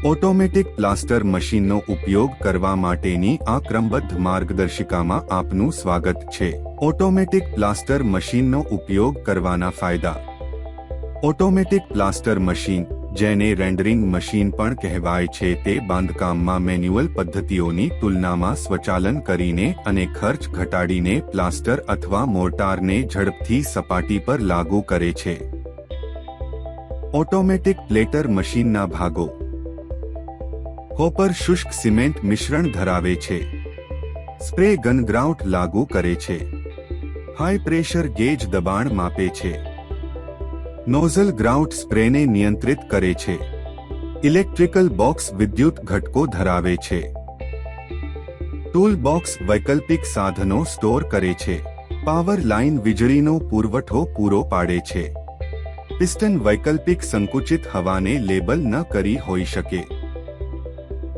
Automatic plaster મશીનનો ઉપયોગ કરવા માટેની આ ક્રમબદ્ધ માર્ગદર્શિકામાં આપનું સ્વાગત છે। ઓટોમેટિક પ્લાસ્ટર મશીનનો ઉપયોગ કરવાના ફાયદા। ઓટોમેટિક પ્લાસ્ટર મશીન, જેને રેન્ડરિંગ મશીન પણ કહેવાય છે, તે બાંધકામમાં મેન્યુઅલ પદ્ધતિઓની તુલનામાં સ્વચાલન કરીને અને ખર્ચ ઘટાડીને પ્લાસ્ટર અથવા મોર્ટારને ઝડપથી સપાટી પર લાગુ કરે છે। ઓટોમેટિક પ્લેટર મશીનના ભાગો। હોપર શુષ્ક સિમેન્ટ મિશ્રણ ધરાવે છે। સ્પ્રે ગન ગ્રાઉટ લાગુ કરે છે। હાઈ પ્રેશર ગેજ દબાણ માપે છે। નોઝલ ગ્રાઉટ સ્પ્રેને નિયંત્રિત કરે છે। ઇલેક્ટ્રિકલ બોક્સ વિદ્યુત ઘટકો ધરાવે છે। ટૂલ બોક્સ વૈકલ્પિક સાધનો સ્ટોર કરે છે। પાવર લાઇન વીજળીનો પુરવઠો પૂરો પાડે છે। પિસ્ટન વૈકલ્પિક સંકુચિત હવાને લેબલ ન કરી હોઈ શકે।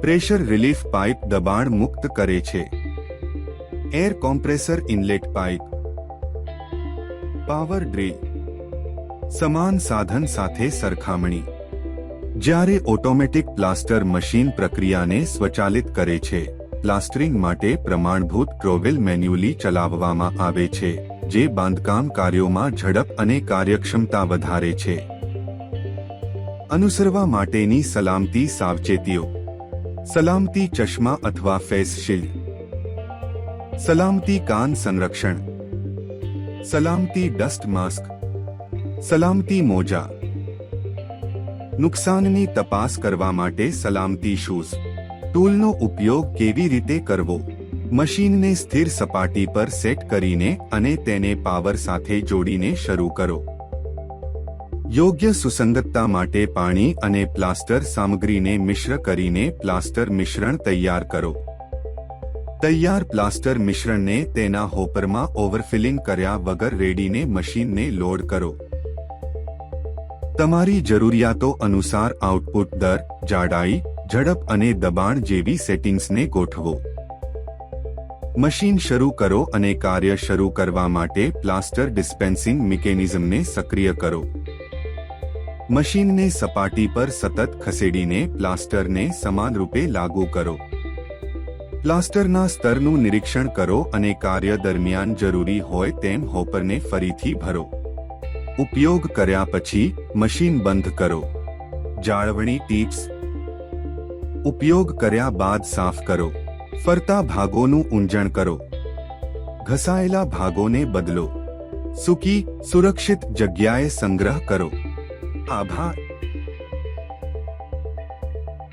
પ્રેશર રિલીફ પાઇપ દબાણ મુક્ત કરે છે। Air compressor inlet pipe. Power drill. સમાન સાધન સાથે સરખામણી। જ્યારે ઓટોમેટિક પ્લાસ્ટર મશીન પ્રક્રિયાને સ્વચાલિત કરે છે, પ્લાસ્ટરિંગ માટે પ્રમાણભૂત ટ્રોવેલ મેન્યુઅલી ચલાવવામાં આવે છે, જે બાંધકામ કાર્યોમાં ઝડપ અને કાર્યક્ષમતા વધારે છે। અનુસરવા માટેની સલામતી સાવચેતીઓ। સલામતી ચશ્મા અથવા ફેસ શિલ્ડ। સલામતી કાન સંરક્ષણ। સલામતી ડસ્ટ માસ્ક। સલામતી મોજા। નુકસાનની તપાસ કરવા માટે સલામતી શૂઝ। ટૂલનો ઉપયોગ કેવી રીતે કરવો? મશીનને સ્થિર સપાટી પર સેટ કરીને અને તેને પાવર સાથે જોડીને શરૂ કરો। યોગ્ય સુસંગતતા માટે પાણી અને પ્લાસ્ટર સામગ્રીને મિશ્ર કરીને પ્લાસ્ટર મિશ્રણ તૈયાર કરો। તૈયાર પ્લાસ્ટર મિશ્રણને તેના હોપરમાં ઓવરફિલિંગ કર્યા વગર રેડીને મશીનને લોડ કરો। તમારી જરૂરિયાતો અનુસાર આઉટપુટ દર, જાડાઈ, ઝડપ અને દબાણ જેવી સેટિંગ્સને ગોઠવો। મશીન શરૂ કરો અને કાર્ય શરૂ કરવા માટે પ્લાસ્ટર ડિસ્પેન્સિંગ મિકેનિઝમને સક્રિય કરો। મશીનને સપાટી પર સતત ખસેડીને પ્લાસ્ટરને સમાનરૂપે લાગુ કરો। પ્લાસ્ટરના સ્તરનું નિરીક્ષણ કરો અને કાર્ય દરમિયાન જરૂરી હોય તેમ હોપરને ફરીથી ભરો। ઉપયોગ કર્યા પછી મશીન બંધ કરો। જાળવણી ટિપ્સ। ઉપયોગ કર્યા બાદ સાફ કરો। ફરતા ભાગોનું ઊંજણ કરો। ઘસાયેલા ભાગોને બદલો। સૂકી, સુરક્ષિત જગ્યાએ સંગ્રહ કરો। આભાર।